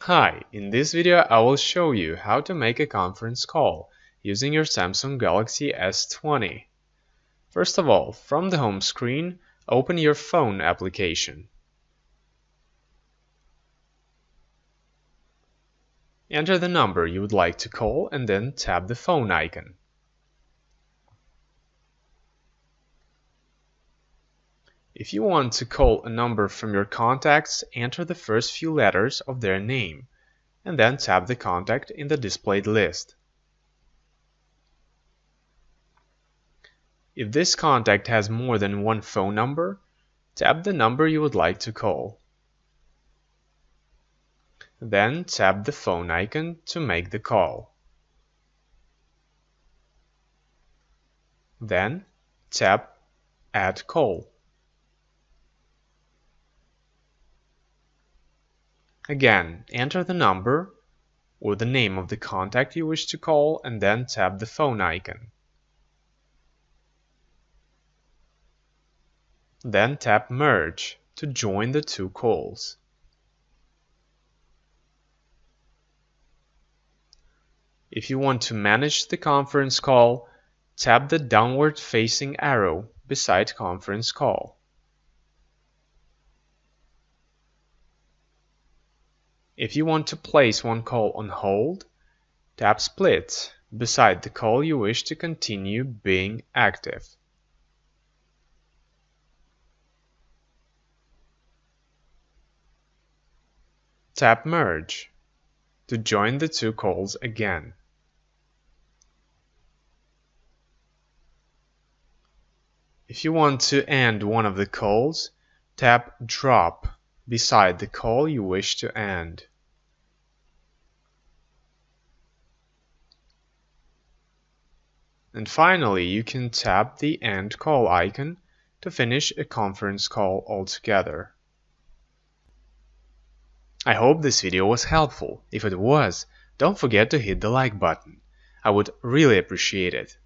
Hi, in this video I will show you how to make a conference call using your Samsung Galaxy S20. First of all, from the home screen, open your phone application. Enter the number you would like to call and then tap the phone icon. If you want to call a number from your contacts, enter the first few letters of their name, and then tap the contact in the displayed list. If this contact has more than one phone number, tap the number you would like to call. Then tap the phone icon to make the call. Then tap Add Call. Again, enter the number or the name of the contact you wish to call and then tap the phone icon. Then tap Merge to join the two calls. If you want to manage the conference call, tap the downward facing arrow beside Conference Call. If you want to place one call on hold, tap Split beside the call you wish to continue being active. Tap Merge to join the two calls again. If you want to end one of the calls, tap Drop beside the call you wish to end. And finally, you can tap the End Call icon to finish a conference call altogether. I hope this video was helpful. If it was, don't forget to hit the like button. I would really appreciate it.